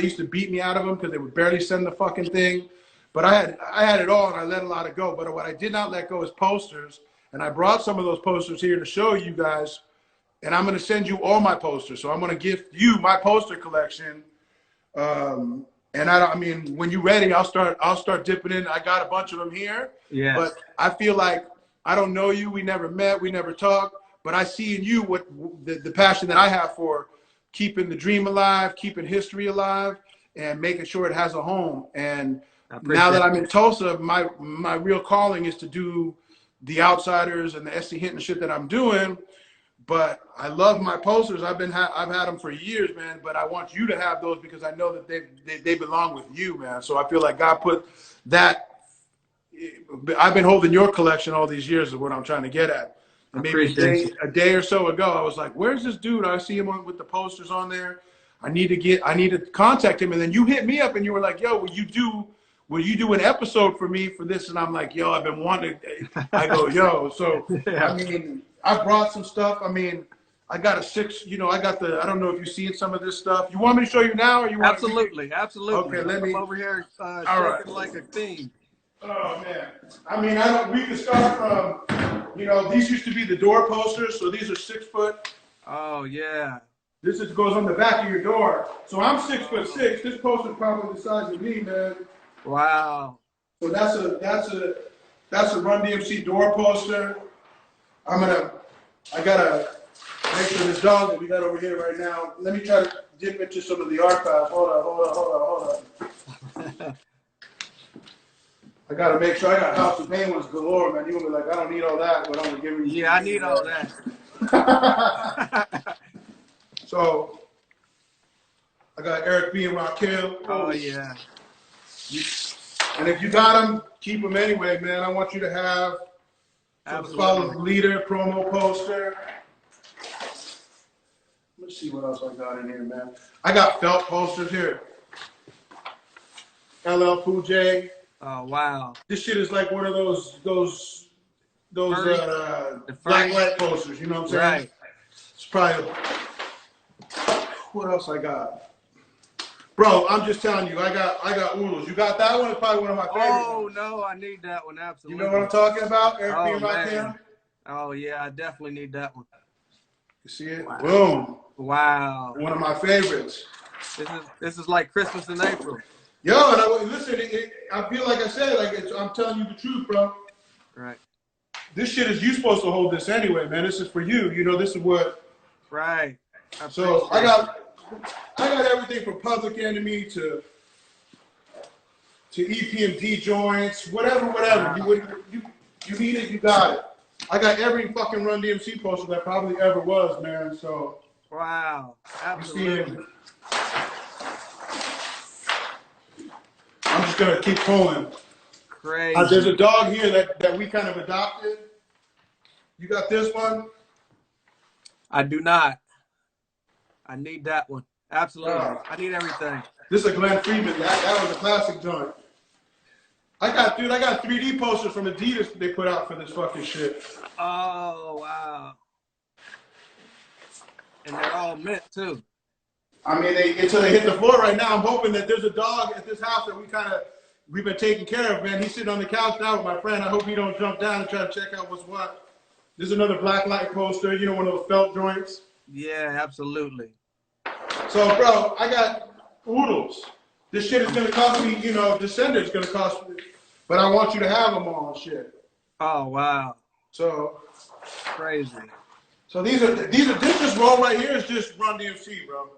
used to beat me out of them because they would barely send the fucking thing. But I had it all, and I let a lot of go. But what I did not let go is posters. And I brought some of those posters here to show you guys. And I'm going to send you all my posters. So I'm going to gift you my poster collection. And I mean, when you're ready, I'll start dipping in. I got a bunch of them here. Yeah. But I feel like I don't know you. We never met. We never talked. But I see in you what the passion that I have for keeping the dream alive, keeping history alive, and making sure it has a home. And now that I'm in Tulsa, my real calling is to do the Outsiders and the SC Hinton shit that I'm doing. But I love my posters. I've had them for years, man. But I want you to have those because I know that they belong with you, man. So I feel like God put that. I've been holding your collection all these years is what I'm trying to get at. And maybe a day or so ago, I was like, "Where's this dude? I see him with the posters on there. I need to contact him." And then you hit me up and you were like, "Yo, will you do an episode for me for this?" And I'm like, "Yo, I've been wanting." I go, "Yo." So I mean, I brought some stuff. I mean, I got a 6. You know, I got the. I don't know if you've seen some of this stuff. You want me to show you now, or you want? Absolutely. Okay, let me. I'm over here all right. like a thing. Oh man, I mean, we can start from, you know, these used to be the door posters, so these are 6 foot. Oh yeah. This goes on the back of your door. So I'm 6'6". This poster's probably the size of me, man. Wow. So that's a Run DMC door poster. I gotta make sure this dog that we got over here right now. Let me try to dip into some of the archives. Hold on. I gotta make sure I got House of Pain ones galore, man. You're gonna be like, I don't need all that, but I'm gonna give you. Yeah, I need all that. So I got Eric B and Raquel. Oh yeah. And if you got them, keep them anyway, man. I want you to have some Follow the Leader promo poster. Let's see what else I got in here, man. I got felt posters here. LL Cool J. Oh wow! This shit is like one of those Blacklight posters. You know what I'm saying? Right. It's probably. What else I got? Bro, I'm just telling you, I got oodles. You got that one? It's probably one of my favorites. Oh no, I need that one absolutely. You know what I'm talking about? Eric B. Rakim? Oh yeah, I definitely need that one. You see it? Wow. Boom. Wow. One of my favorites. This is like Christmas in April. Yo, and listen, I feel like I said, I'm telling you the truth, bro. Right. This shit is you supposed to hold this anyway, man. This is for you. You know, this is what. Right. So I got everything from Public Enemy to EPMD joints, whatever. Wow. You need it, you got it. I got every fucking Run DMC poster that probably ever was, man. So. Wow. Absolutely. I'm just gonna keep pulling. Crazy. There's a dog here that we kind of adopted. You got this one? I do not. I need that one. Absolutely. I need everything. This is a Glenn Freeman. That was a classic joint. I got 3D posters from Adidas that they put out for this fucking shit. Oh wow. And they're all mint too. I mean, until they hit the floor right now, I'm hoping that there's a dog at this house that we've been taking care of, man. He's sitting on the couch now with my friend. I hope he don't jump down and try to check out what's what. This is another Blacklight poster, you know, one of those felt joints. Yeah, absolutely. So, bro, I got oodles. This shit is going to cost me, you know, Descender is going to cost me. But I want you to have them all and shit. Oh, wow. So. Crazy. So this just roll right here is just Run DMC, bro.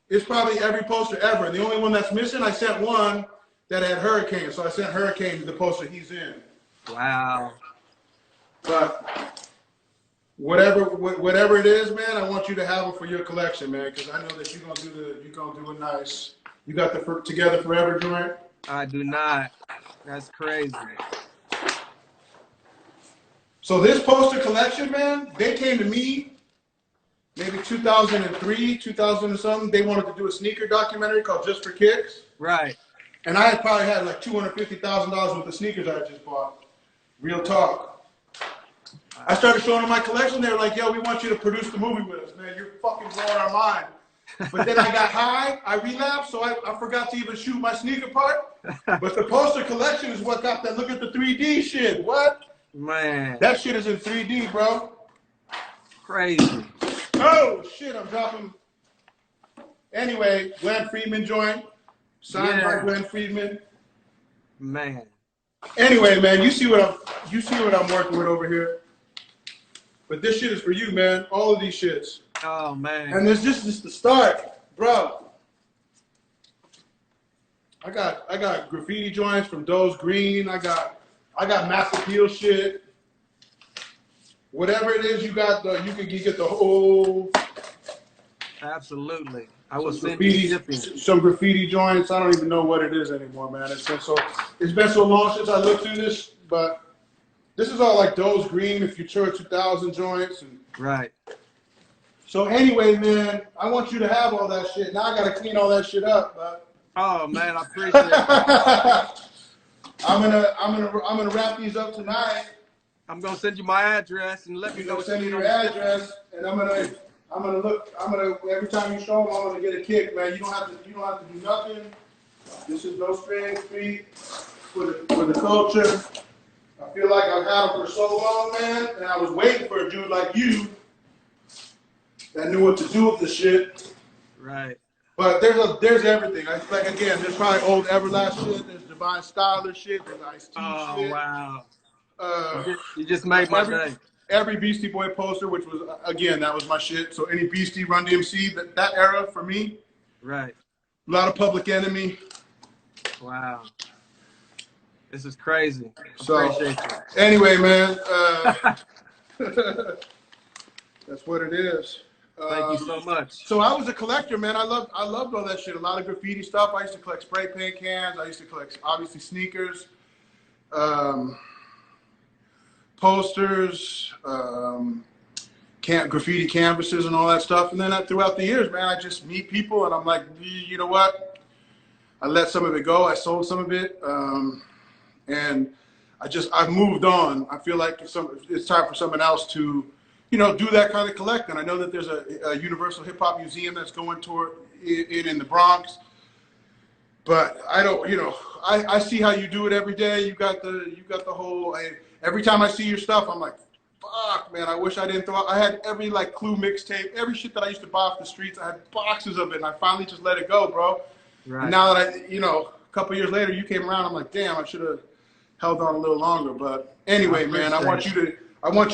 It's probably every poster ever. The only one that's missing, I sent one that had Hurricane. So I sent Hurricane to the poster he's in. Wow. But whatever it is, man, I want you to have them for your collection, man, because I know that you're gonna do it nice. You got the Together Forever joint? I do not. That's crazy. So this poster collection, man, they came to me maybe 2003, 2000 or something. They wanted to do a sneaker documentary called Just for Kicks. Right. And I had probably had like $250,000 worth of sneakers I just bought. Real talk. I started showing them my collection. They were like, yo, we want you to produce the movie with us, man. You're fucking blowing our mind. But then I got high, I relapsed, so I forgot to even shoot my sneaker part. But the poster collection is what got that. Look at the 3D shit. What? Man. That shit is in 3D, bro. Crazy. Oh, shit, I'm dropping. Anyway, Glenn Freeman joint. Signed by Glenn Freeman. Man. Anyway, man, you see what I'm working with over here. But this shit is for you, man. All of these shits. Oh man. And this is the start, bro. I got graffiti joints from Doe's Green. I got Mass Appeal shit. Whatever it is you got, you can get the whole. Absolutely. I will send you shipping. Some graffiti joints. I don't even know what it is anymore, man. It's been so long since I looked through this, but this is all like Doe's Green, Futura 2000 joints. And right. So anyway, man, I want you to have all that shit. Now I gotta clean all that shit up, but. Oh man, I appreciate it. I'm gonna wrap these up tonight. I'm gonna send you my address and let me know. Send me your address, and I'm gonna look. Every time you show them, I'm gonna get a kick, man. You don't have to do nothing. This is no strings free for the culture. I feel like I've had them for so long, man, and I was waiting for a dude like you that knew what to do with the shit. Right. But there's everything. Like again, there's probably old Everlast shit. There's Divine Styler shit. There's Ice-T shit. Oh wow. You just made my day. Every Beastie Boy poster, which was again that was my shit. So any Beastie, Run DMC, that era for me. Right. A lot of Public Enemy. Wow. This is crazy. So Appreciate you. anyway, man, that's what it is. Thank you so much. So I was a collector, man. I loved all that shit. A lot of graffiti stuff. I used to collect spray paint cans. I used to collect, obviously, sneakers, posters, graffiti canvases, and all that stuff. And then throughout the years, man, I just meet people, and I'm like, you know what? I let some of it go. I sold some of it, and I've moved on. I feel like it's time for someone else to, do that kind of collecting. I know that there's a Universal Hip Hop Museum that's going toward it in the Bronx, but I don't, I see how you do it every day. You got the whole. Every time I see your stuff, I'm like, fuck, man. I wish I didn't throw. I had every Clue mixtape, every shit that I used to buy off the streets. I had boxes of it, and I finally just let it go, bro. Right. And now that a couple years later, you came around. I'm like, damn, I should have held on a little longer. But anyway, man, I want you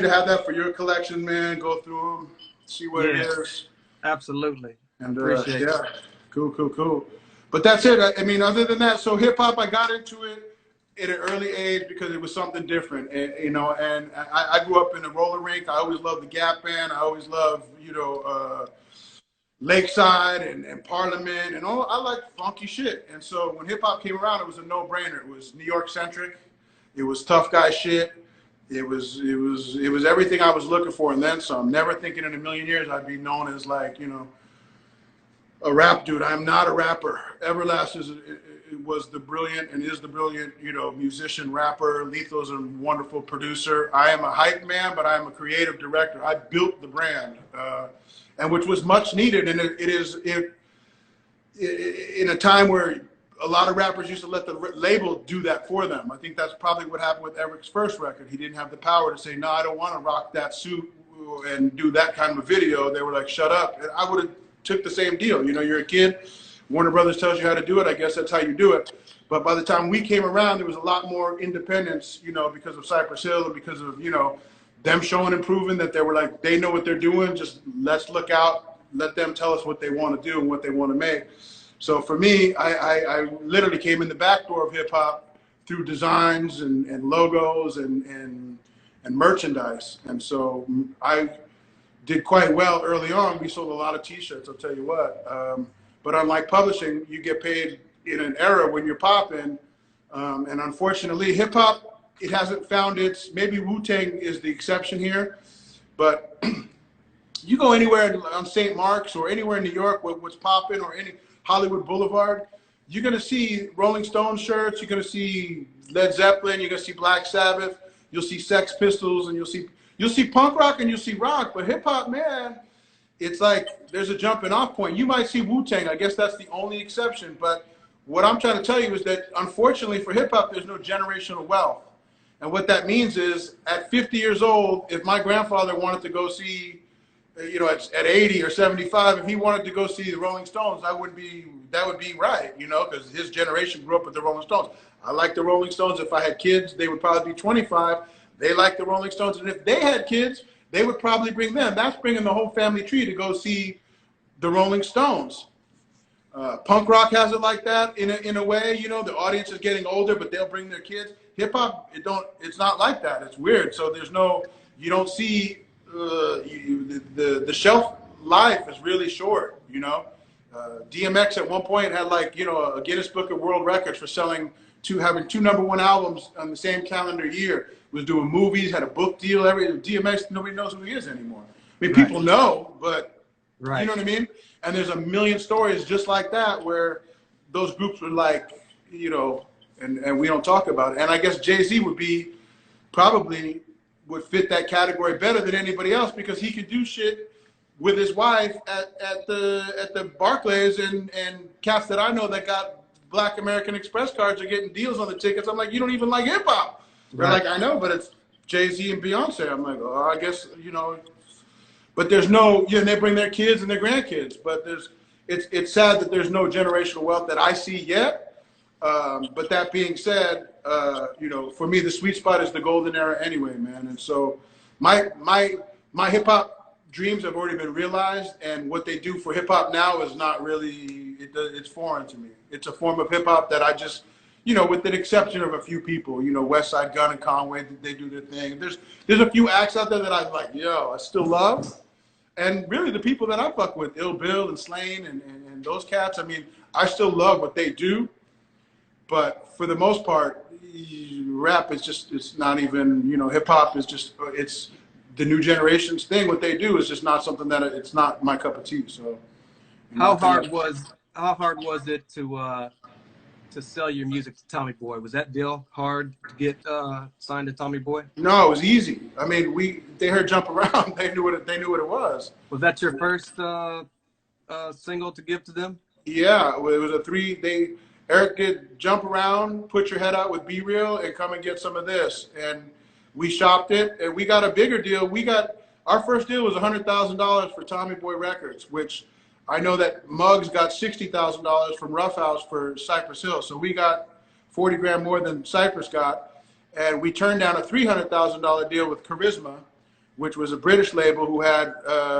to have that for your collection, man. Go through them, see what it is. Absolutely. And appreciate it. Cool. But that's it. I mean, other than that, so hip hop, I got into it at an early age because it was something different, and and I grew up in a roller rink. I always loved the Gap Band. I always loved, Lakeside and Parliament and all. I like funky shit. And so when hip hop came around, it was a no-brainer. It was New York centric. It was tough guy shit. It was everything I was looking for and then some. Never thinking in a million years I'd be known as a rap dude. I'm not a rapper. Everlast was the brilliant and is the brilliant, musician, rapper. Lethal's a wonderful producer. I am a hype man, but I am a creative director. I built the brand, and which was much needed. And it is in a time where a lot of rappers used to let the label do that for them. I think that's probably what happened with Eric's first record. He didn't have the power to say, no, I don't want to rock that suit and do that kind of a video. They were like, shut up. And I would have took the same deal. You're a kid. Warner Brothers tells you how to do it. I guess that's how you do it. But by the time we came around, there was a lot more independence, because of Cypress Hill and because of, them showing and proving that they were like, they know what they're doing. Just let's look out. Let them tell us what they want to do and what they want to make. So for me, I literally came in the back door of hip hop through designs and logos and merchandise. And so I did quite well early on. We sold a lot of T-shirts, I'll tell you what. But unlike publishing, you get paid in an era when you're popping. And unfortunately, hip hop, it hasn't found maybe Wu-Tang is the exception here. But you go anywhere on St. Mark's or anywhere in New York what's popping or any Hollywood Boulevard, you're going to see Rolling Stone shirts. You're going to see Led Zeppelin. You're going to see Black Sabbath. You'll see Sex Pistols, and you'll see punk rock and you'll see rock. But hip hop, man, it's like there's a jumping off point. You might see Wu-Tang. I guess that's the only exception. But what I'm trying to tell you is that unfortunately for hip hop, there's no generational wealth. And what that means is at 50 years old, if my grandfather wanted to go see, you know, at 80 or 75, if he wanted to go see the Rolling Stones, that would be right, you know, because his generation grew up with the Rolling Stones. I like the Rolling Stones. If I had kids, they would probably be 25. They like the Rolling Stones. And if they had kids, they would probably bring them. That's bringing the whole family tree to go see the Rolling Stones. Punk rock has it like that in a way, you know, the audience is getting older, but they'll bring their kids. Hip hop, it's not like that. It's weird. So you don't see, the shelf life is really short, you know. DMX at one point had like, you know, a Guinness Book of World Records for having two #1 albums on the same calendar year, was doing movies, had a book deal, DMX, nobody knows who he is anymore. I mean, people know, but you know what I mean? And there's a million stories just like that where those groups were like, you know, and we don't talk about it. And I guess JayZ would fit that category better than anybody else because he could do shit with his wife at the Barclays and cats that I know that got Black American Express cards are getting deals on the tickets. I'm like, you don't even like hip hop. They're like, I know, but it's JayZ and Beyonce. I'm like, oh, I guess, you know. But there's no, you know, they bring their kids and their grandkids. But it's sad that there's no generational wealth that I see yet. But that being said, you know, for me, the sweet spot is the golden era anyway, man. And so my hip hop dreams have already been realized, and what they do for hip hop now is not really, it's foreign to me. It's a form of hip hop that I just, you know, with the exception of a few people, you know, West Side Gun and Conway, they do their thing. There's a few acts out there that I'm like, yo, I still love. And really the people that I fuck with, Ill Bill and Slain and those cats, I mean, I still love what they do. But for the most part, rap is just, it's not even, you know, hip hop is just, it's the new generation's thing. What they do is just not something that, it's not my cup of tea. So how hard was it to sell your music to Tommy Boy? Was that deal hard to get signed to Tommy Boy? No, it was easy. I mean, they heard Jump Around. They knew what it was. Was that your first single to give to them? Yeah, it was Eric did Jump Around, Put Your Head Out with Be Real, and Come and Get Some of This. And we shopped it, and we got a bigger deal. Our first deal was $100,000 for Tommy Boy Records, which I know that Muggs got $60,000 from Rough House for Cypress Hill. So we got 40 grand more than Cypress got. And we turned down a $300,000 deal with Charisma, which was a British label who had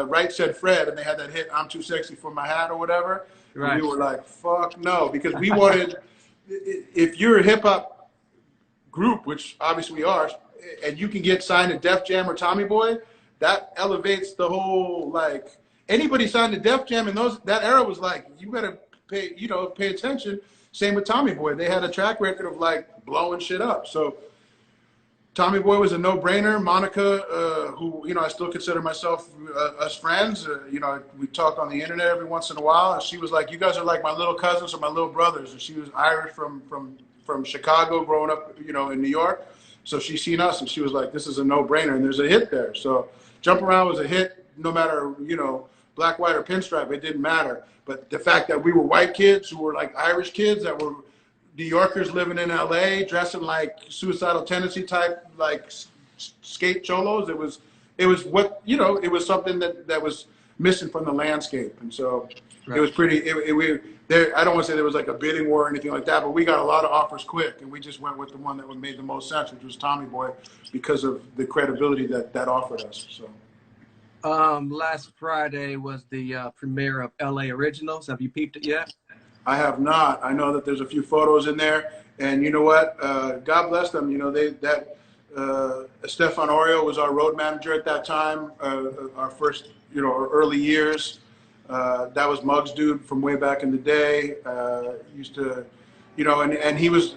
Right Said Fred, and they had that hit, I'm Too Sexy for My Hat or whatever. Right. And we were like, fuck no, because we wanted, if you're a hip hop group, which obviously we are, and you can get signed to Def Jam or Tommy Boy, that elevates the whole, like, anybody signed to Def Jam in that era was like, you better pay attention. Same with Tommy Boy. They had a track record of like blowing shit up. So Tommy Boy was a no-brainer. Monica, who, you know, I still consider myself us friends. You know, we talk on the internet every once in a while, and she was like, you guys are like my little cousins or my little brothers. And she was Irish from Chicago, growing up, you know, in New York. So she seen us, and she was like, this is a no-brainer, and there's a hit there. So Jump Around was a hit, no matter, you know, black, white, or pinstripe, it didn't matter. But the fact that we were white kids who were like Irish kids that were New Yorkers living in LA, dressing like Suicidal Tendency type, like skate cholos, it was what, you know, it was something that was missing from the landscape. And so It was pretty, I don't want to say there was like a bidding war or anything like that, but we got a lot of offers quick, and we just went with the one that made the most sense, which was Tommy Boy, because of the credibility that offered us. So. Last Friday was the premiere of LA Originals. Have you peeped it yet? I have not. I know that there's a few photos in there, and you know what? God bless them. You know, Stefan Oreo was our road manager at that time. Our first, you know, our early years. That was Muggs' dude from way back in the day. Used to, you know, and he was.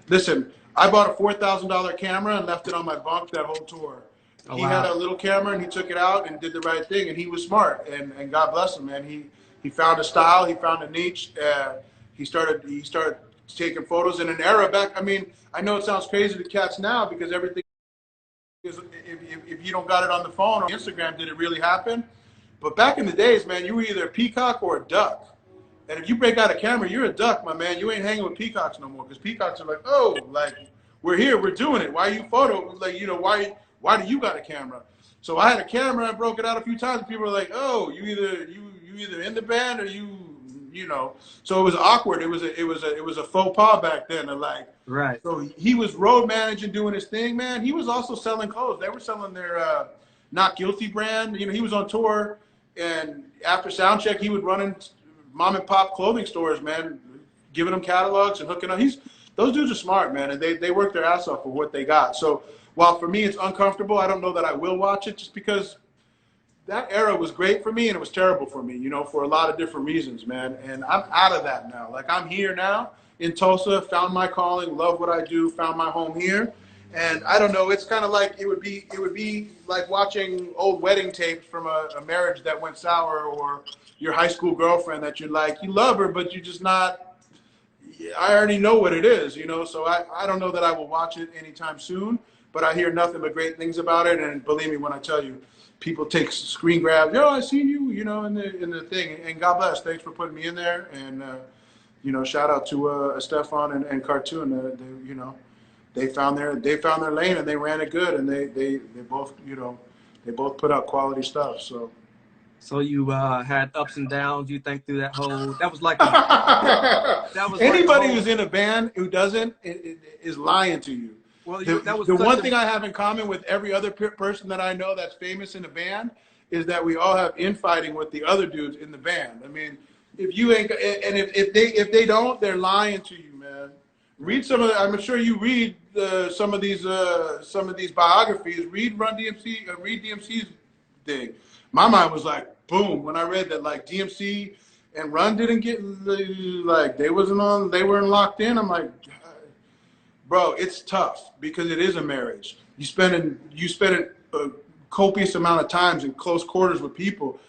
Listen, I bought a $4,000 camera and left it on my bunk that whole tour. Oh, he had a little camera, and he took it out and did the right thing, and he was smart, and God bless him, man. He found a style, he found a niche. He started taking photos in an era back. I mean, I know it sounds crazy to cats now because everything is, if you don't got it on the phone or Instagram, did it really happen? But back in the days, man, you were either a peacock or a duck. And if you break out a camera, you're a duck, my man. You ain't hanging with peacocks no more, because peacocks are like, oh, like, we're here, we're doing it. Why are you photo? Like, you know, why do you got a camera? So I had a camera, I broke it out a few times. People were like, oh, you either in the band or you know. So it was awkward. It was a faux pas back then. Like, right. So he was road managing, doing his thing, man. He was also selling clothes. They were selling their Not Guilty brand. You know, he was on tour, and after sound check, he would run in mom and pop clothing stores, man, giving them catalogs and hooking up. Those dudes are smart, man, and they work their ass off for what they got. So while for me it's uncomfortable, I don't know that I will watch it, just because that era was great for me and it was terrible for me, you know, for a lot of different reasons, man. And I'm out of that now. Like, I'm here now in Tulsa, found my calling, love what I do, found my home here. And I don't know, it's kind of like it would be like watching old wedding tapes from a marriage that went sour, or your high school girlfriend that you love her, but you're just not, I already know what it is, you know. So I don't know that I will watch it anytime soon, but I hear nothing but great things about it. And believe me when I tell you, people take screen grabs, yo, I seen you, you know, in the thing. And God bless, thanks for putting me in there. And, you know, shout out to Stefan and Cartoon, they, you know, they found their lane and they ran it good, and they both, you know, they both put out quality stuff. So you had ups and downs, you think, through that whole, that was like that was anybody like who's in a band who doesn't is lying to you. Well, that was the one thing I have in common with every other person that I know that's famous in a band is that we all have infighting with the other dudes in the band. I mean, if you ain't, and if they don't, they're lying to you, man. Read some of the, I'm sure you read some of these biographies. Read Run DMC, read DMC's thing. My mind was like, boom, when I read that, like, DMC and Run didn't get, like, they weren't locked in. I'm like, bro, it's tough because it is a marriage. You spend a copious amount of times in close quarters with people.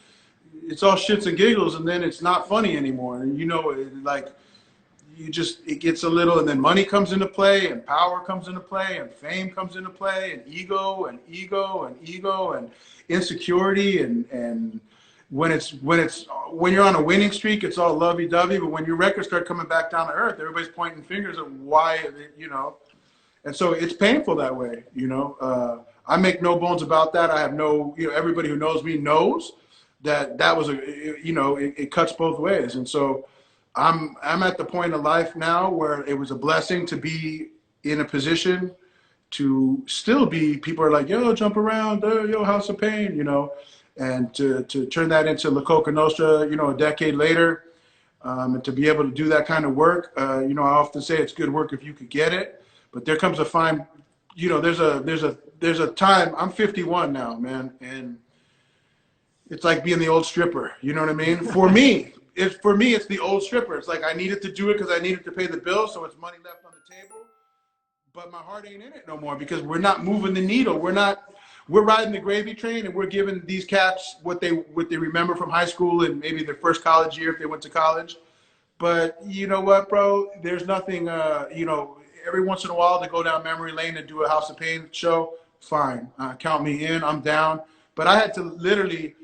It's all shits and giggles, and then it's not funny anymore. And you know, like, it gets a little, and then money comes into play, and power comes into play, and fame comes into play, and ego and insecurity, and when you're on a winning streak, it's all lovey-dovey. But when your records start coming back down to earth, everybody's pointing fingers at why, you know. And so it's painful that way, you know. I make no bones about that. I have no, you know, everybody who knows me knows that was you know, it cuts both ways. And so I'm at the point of life now where it was a blessing to be in a position to still be, people are like, yo, jump around, yo, House of Pain, you know, and to turn that into La Coka Nostra, you know, a decade later, and to be able to do that kind of work. You know, I often say it's good work if you could get it, but there comes a fine, you know, there's a time. I'm 51 now, man, and it's like being the old stripper. You know what I mean? For me, it's the old stripper. It's like I needed to do it because I needed to pay the bill, so it's money left on the table. But my heart ain't in it no more because we're not moving the needle. We're riding the gravy train, and we're giving these cats what they remember from high school and maybe their first college year if they went to college. But you know what, bro? There's nothing. You know, every once in a while to go down memory lane and do a House of Pain show, fine. Count me in. I'm down. But I had to literally,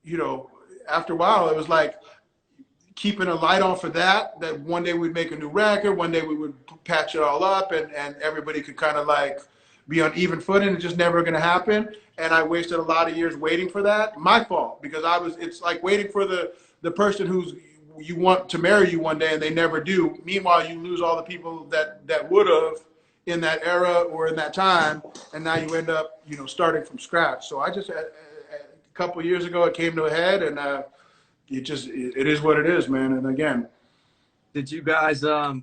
you know, after a while, it was like keeping a light on for that one day we'd make a new record, one day we would patch it all up, and everybody could kind of like be on even footing. It's just never going to happen. And I wasted a lot of years waiting for that. My fault, because it's like waiting for the person who's you want to marry you one day and they never do. Meanwhile, you lose all the people that would have in that era or in that time. And now you end up, you know, starting from scratch. So I just, a couple of years ago, it came to a head, and it is what it is, man. And again, did you guys,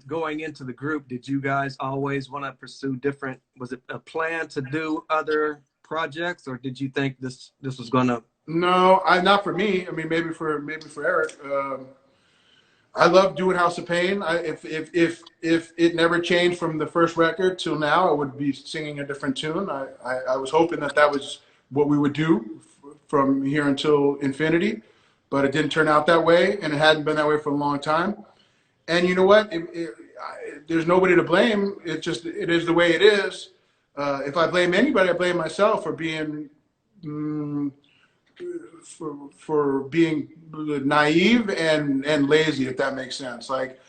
going into the group, did you guys always want to pursue different, was it a plan to do other projects, or did you think this was gonna? No, not for me. I mean, maybe for Eric. I love doing House of Pain. If it never changed from the first record till now, I would be singing a different tune. I was hoping that was what we would do from here until infinity, but it didn't turn out that way, and it hadn't been that way for a long time. And you know what? There's nobody to blame. It is the way it is. If I blame anybody, I blame myself for being for being naive and lazy, if that makes sense. Like